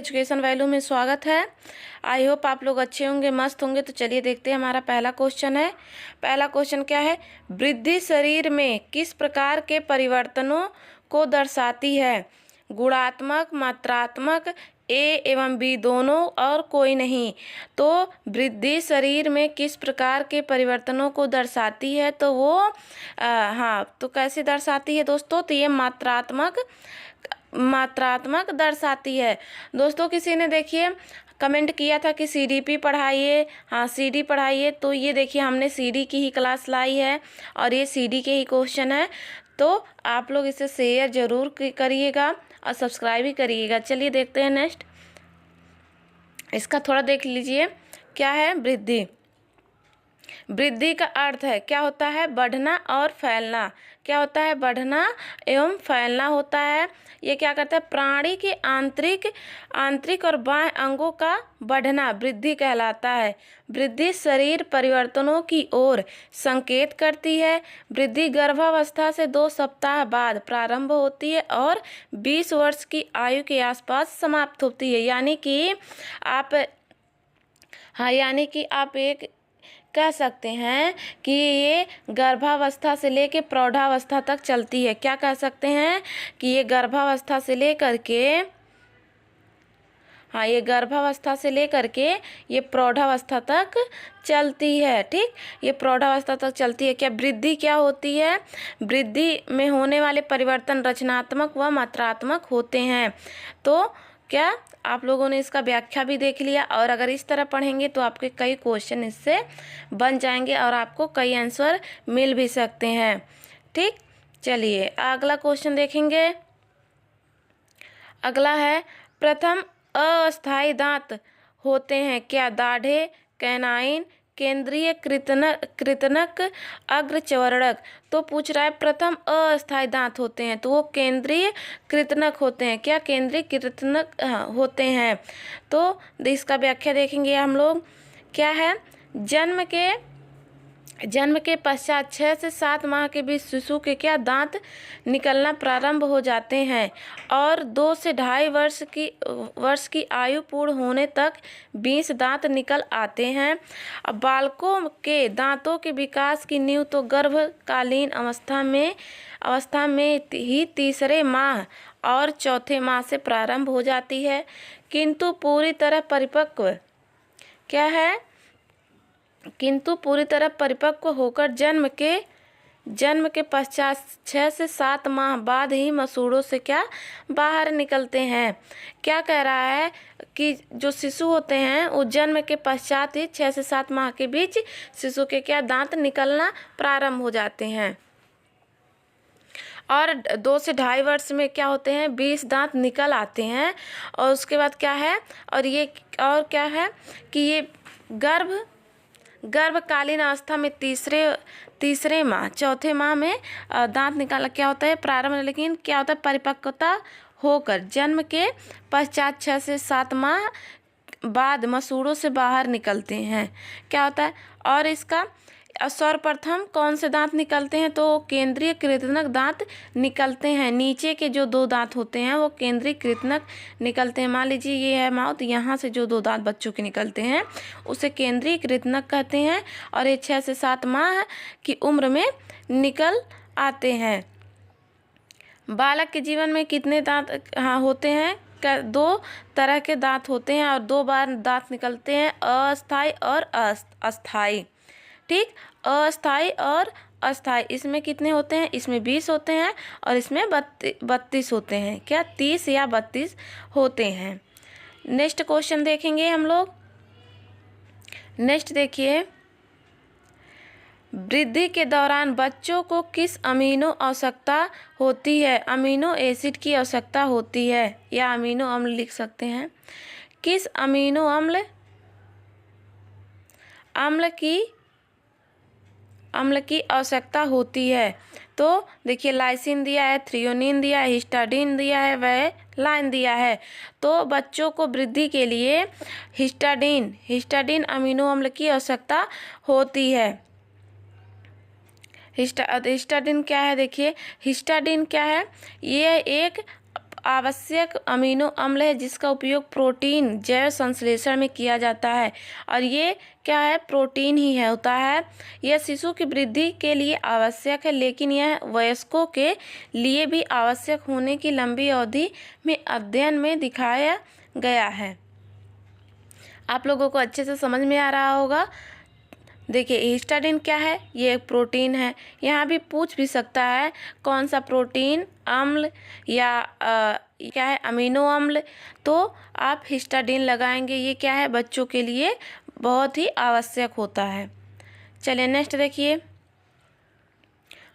Education value में स्वागत है। आई होप आप लोग अच्छे होंगे, मस्त होंगे। तो चलिए देखते हैं, हमारा पहला क्वेश्चन है। पहला क्वेश्चन क्या है? वृद्धि शरीर में किस प्रकार के परिवर्तनों को दर्शाती है? गुणात्मक, मात्रात्मक, ए एवं बी दोनों और कोई नहीं। तो वृद्धि शरीर में किस प्रकार के परिवर्तनों को दर्शाती है? तो वो हाँ, तो कैसे दर्शाती है दोस्तों? तो ये मात्रात्मक दर्शाती है। दोस्तों किसी ने देखिए कमेंट किया था कि सीडीपी पढ़ाइए। हाँ, सीडी पढ़ाइए। तो ये देखिए हमने सीडी की ही क्लास लाई है और ये सीडी के ही क्वेश्चन है। तो आप लोग इसे शेयर जरूर करिएगा और सब्सक्राइब भी करिएगा। चलिए देखते हैं नेक्स्ट। इसका थोड़ा देख लीजिए। क्या है? वृद्धि। वृद्धि का अर्थ है, क्या होता है? बढ़ना और फैलना। क्या होता है? बढ़ना एवं फैलना होता है। ये क्या करता है? प्राणी के आंतरिक और बाह्य अंगों का बढ़ना वृद्धि कहलाता है। वृद्धि शरीर परिवर्तनों की ओर संकेत करती है। वृद्धि गर्भावस्था से 2 सप्ताह बाद प्रारंभ होती है और 20 वर्ष की आयु के आसपास समाप्त होती है। यानी कि आप एक कह सकते हैं कि ये गर्भावस्था से लेकर प्रौढ़ावस्था तक चलती है। क्या कह सकते हैं? कि ये गर्भावस्था से लेकर के ये प्रौढ़ावस्था तक चलती है। ठीक, ये प्रौढ़ावस्था तक चलती है। क्या वृद्धि क्या होती है? वृद्धि में होने वाले परिवर्तन रचनात्मक व मात्रात्मक होते हैं। तो क्या आप लोगों ने इसका व्याख्या भी देख लिया, और अगर इस तरह पढ़ेंगे तो आपके कई क्वेश्चन इससे बन जाएंगे और आपको कई आंसर मिल भी सकते हैं। ठीक, चलिए अगला क्वेश्चन देखेंगे। अगला है, प्रथम अस्थायी दांत होते हैं क्या? दाढ़े, कैनाइन, केंद्रीय कृतनक, अग्रचर्वणक। तो पूछ रहा है प्रथम अस्थायी दांत होते हैं, तो वो केंद्रीय कृतनक होते हैं। क्या? केंद्रीय कृतनक होते हैं। तो इसका व्याख्या देखेंगे हम लोग। क्या है? जन्म के पश्चात 6 से 7 माह के बीच शिशु के क्या दांत निकलना प्रारंभ हो जाते हैं और 2 से 2.5 वर्ष की आयु पूर्ण होने तक 20 दांत निकल आते हैं। अब बालकों के दांतों के विकास की नींव तो गर्भकालीन अवस्था में ही तीसरे माह और चौथे माह से प्रारंभ हो जाती है, किंतु पूरी तरह परिपक्व होकर जन्म के पश्चात 6 से 7 माह बाद ही मसूड़ों से क्या बाहर निकलते हैं। क्या कह रहा है? कि जो शिशु होते हैं वो जन्म के पश्चात ही 6 से 7 माह के बीच शिशु के क्या दांत निकलना प्रारंभ हो जाते हैं और 2 से 2.5 वर्ष में क्या होते हैं? 20 दांत निकल आते हैं। और उसके बाद क्या है? और क्या है कि ये गर्भकालीन अवस्था में तीसरे माह चौथे माह में दांत निकालना क्या होता है? प्रारंभ। लेकिन क्या होता है? परिपक्वता होकर जन्म के पश्चात 6 से 7 माह बाद मसूड़ों से बाहर निकलते हैं। क्या होता है? और इसका सर्वप्रथम कौन से दांत निकलते हैं? तो केंद्रीय कृतनक दांत निकलते हैं। नीचे के जो 2 दांत होते हैं वो केंद्रीय कृतनक निकलते हैं। मान लीजिए ये है माउथ, यहाँ से जो 2 दांत बच्चों के निकलते हैं उसे केंद्रीय कृतनक कहते हैं और ये 6 से 7 माह की उम्र में निकल आते हैं। बालक के जीवन में कितने दांत होते हैं? 2 तरह के दांत होते हैं और 2 बार दांत निकलते हैं, अस्थायी और अस्थायी। ठीक, अस्थायी और अस्थायी। इसमें कितने होते हैं? इसमें 20 होते हैं और इसमें 32 होते हैं। क्या? 30 या 32 होते हैं। नेक्स्ट क्वेश्चन देखेंगे हम लोग। नेक्स्ट देखिए, वृद्धि के दौरान बच्चों को किस अमीनो आवश्यकता होती है? अमीनो एसिड की आवश्यकता होती है या अमीनो अम्ल लिख सकते हैं। किस अमीनो अम्ल की आवश्यकता होती है? तो देखिए लाइसिन दिया है, थ्रियोनिन दिया है, हिस्टाडीन दिया है, वैलाइन दिया है। तो बच्चों को वृद्धि के लिए हिस्टाडीन अमीनो अम्ल की आवश्यकता होती है। हिस्टाडीन क्या है? देखिए हिस्टाडीन क्या है? ये एक आवश्यक अमीनो अम्ल है जिसका उपयोग प्रोटीन जैव संश्लेषण में किया जाता है। और ये क्या है, प्रोटीन ही है होता है। यह शिशु की वृद्धि के लिए आवश्यक है, लेकिन यह वयस्कों के लिए भी आवश्यक होने की लंबी अवधि में अध्ययन में दिखाया गया है। आप लोगों को अच्छे से समझ में आ रहा होगा। देखिए हिस्टाडीन क्या है, ये एक प्रोटीन है। यहाँ भी पूछ भी सकता है कौन सा प्रोटीन, अम्ल या क्या है, अमीनो अम्ल, तो आप हिस्टाडीन लगाएंगे। ये क्या है, बच्चों के लिए बहुत ही आवश्यक होता है। चलिए नेक्स्ट देखिए,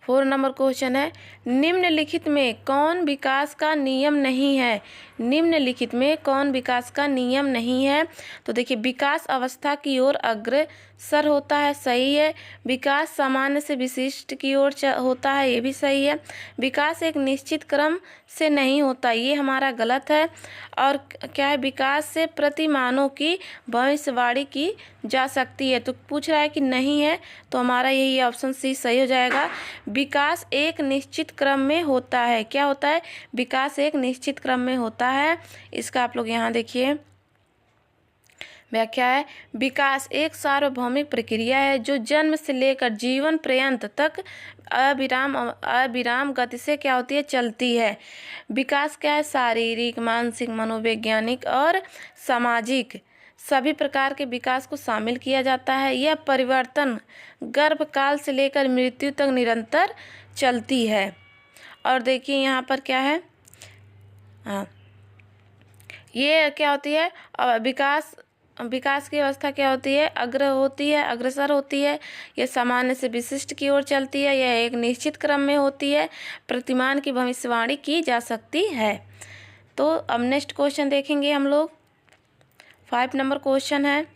4 नंबर क्वेश्चन है, निम्नलिखित में कौन विकास का नियम नहीं है। निम्नलिखित में कौन विकास का नियम नहीं है। तो देखिए विकास अवस्था की ओर अग्रसर होता है, सही है। विकास सामान्य से विशिष्ट की ओर होता है, ये भी सही है। विकास एक निश्चित क्रम से नहीं होता, ये हमारा गलत है। और क्या है, विकास से प्रतिमानों की भविष्यवाणी की जा सकती है। तो पूछ रहा है कि नहीं है, तो हमारा यही ऑप्शन सी सही हो जाएगा। विकास एक निश्चित क्रम में होता है। क्या होता है, विकास एक निश्चित क्रम में होता है। इसका आप लोग यहाँ देखिए व्याख्या है, विकास एक सार्वभौमिक प्रक्रिया है जो जन्म से लेकर जीवन पर्यंत तक अविराम गति से क्या होती है, चलती है। विकास क्या है, शारीरिक, मानसिक, मनोवैज्ञानिक और सामाजिक सभी प्रकार के विकास को शामिल किया जाता है। यह परिवर्तन गर्भकाल से लेकर मृत्यु तक निरंतर चलती है। और देखिए यहाँ पर क्या है, हाँ ये क्या होती है, विकास की अवस्था क्या होती है, अग्रसर होती है। यह सामान्य से विशिष्ट की ओर चलती है। यह एक निश्चित क्रम में होती है। प्रतिमान की भविष्यवाणी की जा सकती है। तो अब नेक्स्ट क्वेश्चन देखेंगे हम लोग। 5 नंबर क्वेश्चन है,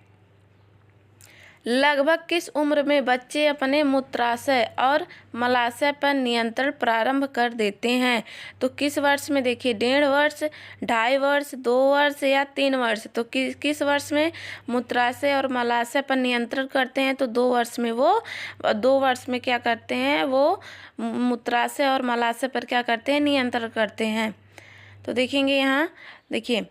लगभग किस उम्र में बच्चे अपने मूत्राशय और मलाशय पर नियंत्रण प्रारंभ कर देते हैं। तो किस वर्ष में, देखिए 1.5 वर्ष, 2.5 वर्ष, 2 वर्ष या 3 वर्ष। तो किस वर्ष में मूत्राशय और मलाशय पर नियंत्रण करते हैं। तो 2 वर्ष में वो 2 वर्ष में क्या करते हैं, वो मूत्राशय और मलाशय पर क्या करते हैं, नियंत्रण करते हैं। तो देखेंगे यहाँ, देखिए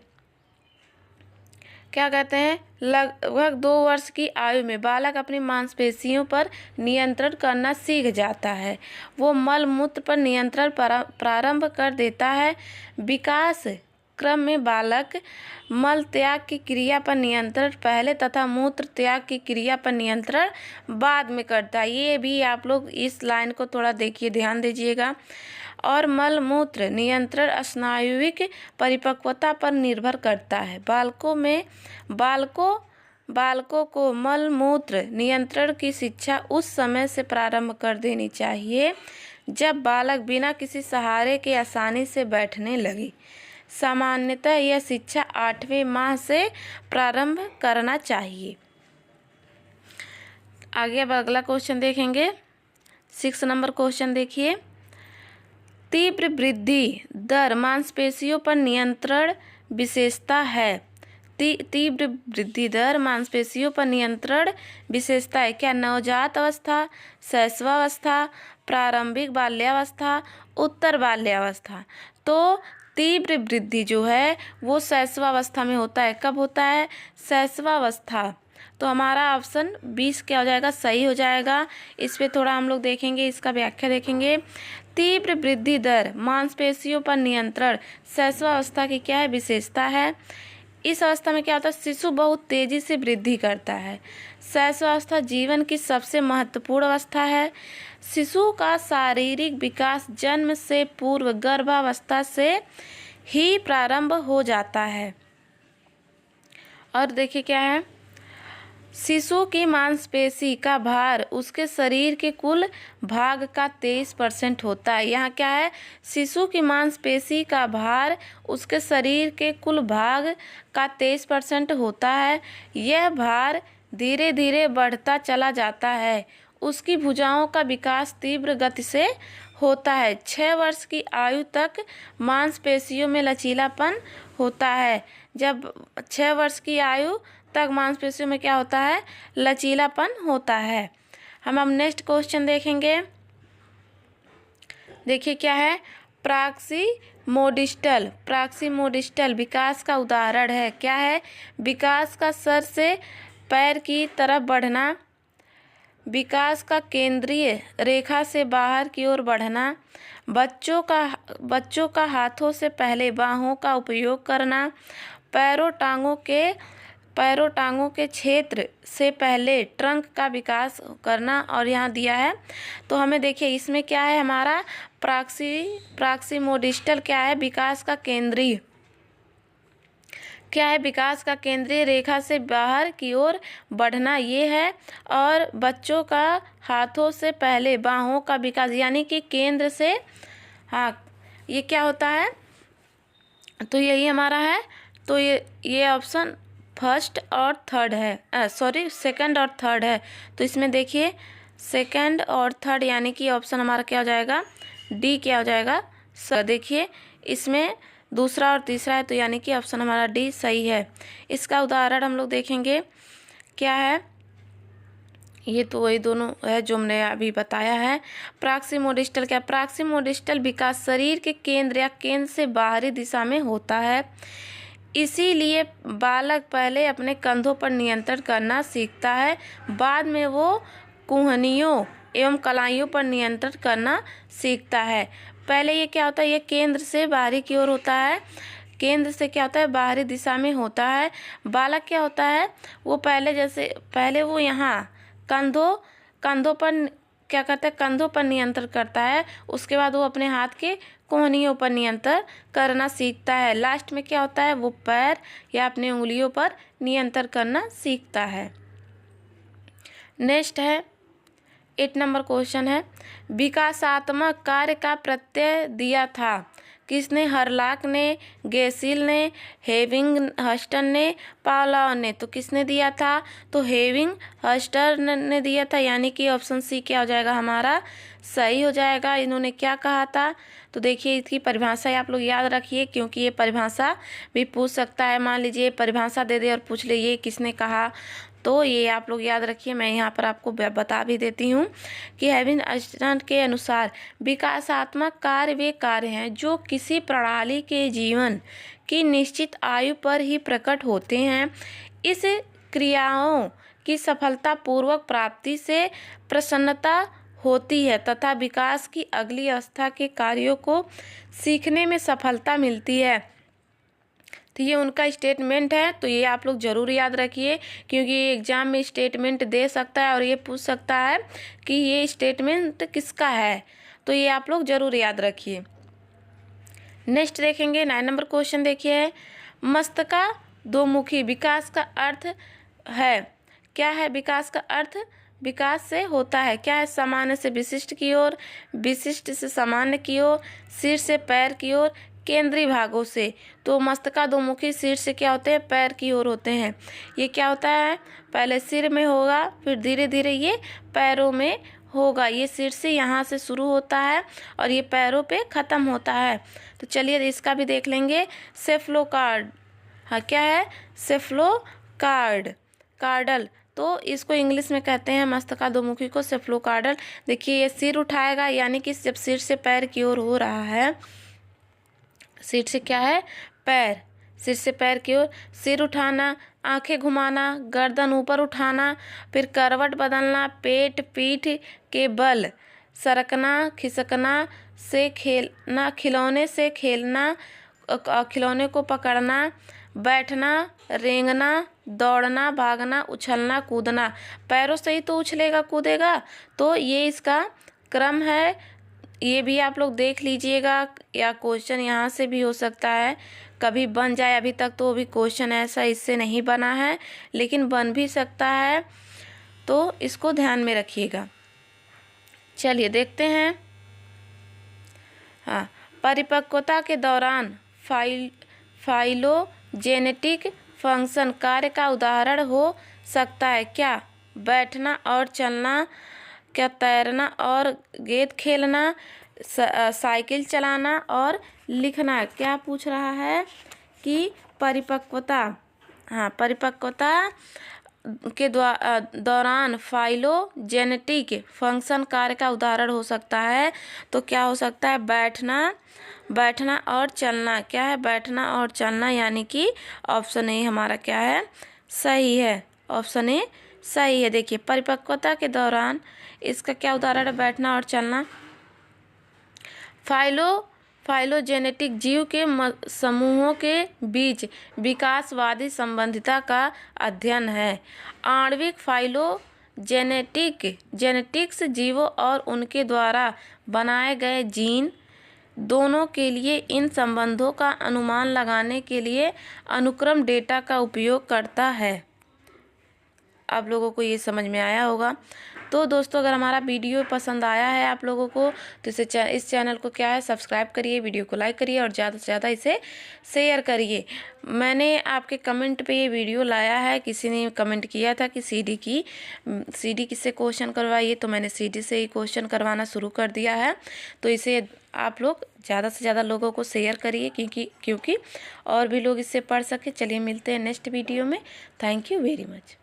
क्या कहते हैं, लगभग 2 वर्ष की आयु में बालक अपनी मांसपेशियों पर नियंत्रण करना सीख जाता है। वो मल मूत्र पर नियंत्रण प्रारंभ कर देता है। विकास क्रम में बालक मल त्याग की क्रिया पर नियंत्रण पहले तथा मूत्र त्याग की क्रिया पर नियंत्रण बाद में करता है। ये भी आप लोग इस लाइन को थोड़ा देखिए, ध्यान दीजिएगा। और मल मूत्र नियंत्रण स्नायुविक परिपक्वता पर निर्भर करता है। बालकों को मल मूत्र नियंत्रण की शिक्षा उस समय से प्रारंभ कर देनी चाहिए जब बालक बिना किसी सहारे के आसानी से बैठने लगे। सामान्यतः यह शिक्षा 8वें माह से प्रारंभ करना चाहिए। आगे अब अगला क्वेश्चन देखेंगे, 6 नंबर क्वेश्चन देखिए, तीव्र वृद्धि दर मांसपेशियों पर नियंत्रण विशेषता है। तीव्र वृद्धि दर मांसपेशियों पर नियंत्रण विशेषता है। क्या नवजात अवस्था, शैशवावस्था, प्रारंभिक बाल्यावस्था, उत्तर बाल्यावस्था। तो तीव्र वृद्धि जो है वो शैशवावस्था में होता है। कब होता है, शैशवावस्था। तो हमारा ऑप्शन 20 क्या हो जाएगा, सही हो जाएगा। इस पे थोड़ा हम लोग देखेंगे, इसका व्याख्या देखेंगे। तीव्र वृद्धि दर मांसपेशियों पर नियंत्रण शैशवावस्था की क्या है, विशेषता है। इस अवस्था में क्या होता है, शिशु बहुत तेजी से वृद्धि करता है। शैशवावस्था जीवन की सबसे महत्वपूर्ण अवस्था है। शिशु का शारीरिक विकास जन्म से पूर्व गर्भावस्था से ही प्रारंभ हो जाता है। और देखिए क्या है, शिशु की मांसपेशी का भार उसके शरीर के कुल भाग का 23% होता है। यहाँ क्या है, शिशु की मांसपेशी का भार उसके शरीर के कुल भाग का 23% होता है। यह भार धीरे धीरे बढ़ता चला जाता है। उसकी भुजाओं का विकास तीव्र गति से होता है। 6 वर्ष की आयु तक मांसपेशियों में लचीलापन होता है। जब 6 वर्ष की आयु तक मांसपेशियों में क्या होता है, लचीलापन होता है। हम अब नेक्स्ट क्वेश्चन देखेंगे। देखिए क्या है, प्रॉक्सिमोडिस्टल विकास का उदाहरण है। क्या है? विकास का सर से पैर की तरफ बढ़ना, विकास का केंद्रीय रेखा से बाहर की ओर बढ़ना, बच्चों का हाथों से पहले बाहों का उपयोग करना, पैरों टांगों के क्षेत्र से पहले ट्रंक का विकास करना। और यहाँ दिया है तो हमें देखिए इसमें क्या है, हमारा प्रॉक्सिमोडिस्टल क्या है? विकास का केंद्रीय क्या है? विकास का केंद्रीय रेखा से बाहर की ओर बढ़ना ये है। और बच्चों का हाथों से पहले बाहों का विकास यानी कि केंद्र से, हाँ ये क्या होता है? तो यही हमारा है। तो ये ऑप्शन फर्स्ट और थर्ड है, सॉरी सेकंड और थर्ड है। तो इसमें देखिए सेकंड और थर्ड यानी कि ऑप्शन हमारा क्या हो जाएगा? डी क्या हो जाएगा? देखिए इसमें दूसरा और तीसरा है तो यानी कि ऑप्शन हमारा डी सही है। इसका उदाहरण हम लोग देखेंगे क्या है। ये तो वही दोनों है जो हमने अभी बताया है। प्रॉक्सिमोडिस्टल क्या? प्रॉक्सिमोडिस्टल विकास शरीर के केंद्र या केंद्र से बाहरी दिशा में होता है। इसीलिए बालक पहले अपने कंधों पर नियंत्रण करना सीखता है, बाद में वो कूहनियों एवं कलाइयों पर नियंत्रण करना सीखता है। पहले ये क्या होता है? ये केंद्र से बाहरी की ओर होता है, केंद्र से क्या होता है? बाहरी दिशा में होता है। बालक क्या होता है? वो पहले वो यहाँ कंधों पर क्या करता है? कंधों पर नियंत्रण करता है, उसके बाद वो अपने हाथ के कोहनियों पर नियंत्रण करना सीखता है। लास्ट में क्या होता है? वो पैर या अपने उंगलियों पर नियंत्रण करना सीखता है। नेक्स्ट है 8 नंबर क्वेश्चन है, विकासात्मक कार्य का प्रत्यय दिया था किसने? हरलाक ने, गेसिल ने, हेविंग हस्टन ने, पावलोव ने। तो किसने दिया था? तो हेविंग हस्टन ने दिया था, यानी कि ऑप्शन सी क्या हो जाएगा हमारा? सही हो जाएगा। इन्होंने क्या कहा था? तो देखिए इसकी परिभाषा आप लोग याद रखिए, क्योंकि ये परिभाषा भी पूछ सकता है। मान लीजिए परिभाषा दे दे और पूछ ले ये किसने कहा, तो ये आप लोग याद रखिए। मैं यहाँ पर आपको बता भी देती हूँ कि हेविन अस्टन के अनुसार विकासात्मक कार्य वे कार्य हैं जो किसी प्रणाली के जीवन की निश्चित आयु पर ही प्रकट होते हैं। इस क्रियाओं की सफलतापूर्वक प्राप्ति से प्रसन्नता होती है तथा विकास की अगली अवस्था के कार्यों को सीखने में सफलता मिलती है। तो ये उनका स्टेटमेंट है, तो ये आप लोग ज़रूर याद रखिए, क्योंकि ये एग्ज़ाम में स्टेटमेंट दे सकता है और ये पूछ सकता है कि ये स्टेटमेंट किसका है। तो ये आप लोग ज़रूर याद रखिए। नेक्स्ट देखेंगे 9 नंबर क्वेश्चन देखिए, मस्तिष्क दोमुखी विकास का अर्थ है। क्या है? विकास का अर्थ विकास से होता है। क्या है? सामान्य से विशिष्ट की ओर, विशिष्ट से सामान्य की ओर, सिर से पैर की ओर, केंद्रीय भागों से। तो मस्तिष्क दोमुखी सिर से क्या होते हैं? पैर की ओर होते हैं। ये क्या होता है? पहले सिर में होगा, फिर धीरे धीरे ये पैरों में होगा। ये सिर से यहाँ से शुरू होता है और ये पैरों पे ख़त्म होता है। तो चलिए इसका भी देख लेंगे। सेफ्लोकार्ड, हाँ क्या है? कार्डल, तो इसको इंग्लिश में कहते हैं मस्तिष्क दोमुखी को सेफ्लोकार्डल। देखिए ये सिर उठाएगा, यानी कि जब सिर से पैर की ओर हो रहा है, सिर से क्या है? पैर, सिर से पैर की ओर, सिर उठाना, आंखें घुमाना, गर्दन ऊपर उठाना, फिर करवट बदलना, पेट पीठ के बल सरकना, खिसकना से खेलना, खिलौने से खेलना, खिलौने को पकड़ना, बैठना, रेंगना, दौड़ना, भागना, उछलना, कूदना। पैरों से ही तो उछलेगा कूदेगा, तो ये इसका क्रम है। ये भी आप लोग देख लीजिएगा, या क्वेश्चन यहाँ से भी हो सकता है कभी बन जाए। अभी तक तो भी क्वेश्चन ऐसा इससे नहीं बना है, लेकिन बन भी सकता है, तो इसको ध्यान में रखिएगा। चलिए देखते हैं। हाँ, परिपक्वता के दौरान फाइलोजेनेटिक फंक्शन कार्य का उदाहरण हो सकता है। क्या? बैठना और चलना, क्या तैरना और गेंद खेलना, साइकिल चलाना और लिखना। क्या पूछ रहा है कि परिपक्वता, हाँ परिपक्वता दौरान फाइलोजेनेटिक फंक्शन कार्य का उदाहरण हो सकता है। तो क्या हो सकता है? बैठना और चलना। क्या है? बैठना और चलना, यानी कि ऑप्शन ए हमारा क्या है? सही है। ऑप्शन ए सही है। देखिए, परिपक्वता के दौरान इसका क्या उदाहरण है? बैठना और चलना। फाइलोजेनेटिक जीव के समूहों के बीच विकासवादी संबंधिता का अध्ययन है। आणविक जेनेटिक्स जीवों और उनके द्वारा बनाए गए जीन दोनों के लिए इन संबंधों का अनुमान लगाने के लिए अनुक्रम डेटा का उपयोग करता है। आप लोगों को ये समझ में आया होगा। तो दोस्तों, अगर हमारा वीडियो पसंद आया है आप लोगों को, तो इस चैनल को क्या है, सब्सक्राइब करिए, वीडियो को लाइक करिए और ज़्यादा से ज़्यादा इसे शेयर करिए। मैंने आपके कमेंट पे ये वीडियो लाया है। किसी ने कमेंट किया था कि सीडी किससे क्वेश्चन करवाइए, तो मैंने सीडी से ही क्वेश्चन करवाना शुरू कर दिया है। तो इसे आप लोग ज़्यादा से ज़्यादा लोगों को शेयर करिए, क्योंकि और भी लोग इससे पढ़ सके। चलिए, मिलते हैं नेक्स्ट वीडियो में। Thank you very much.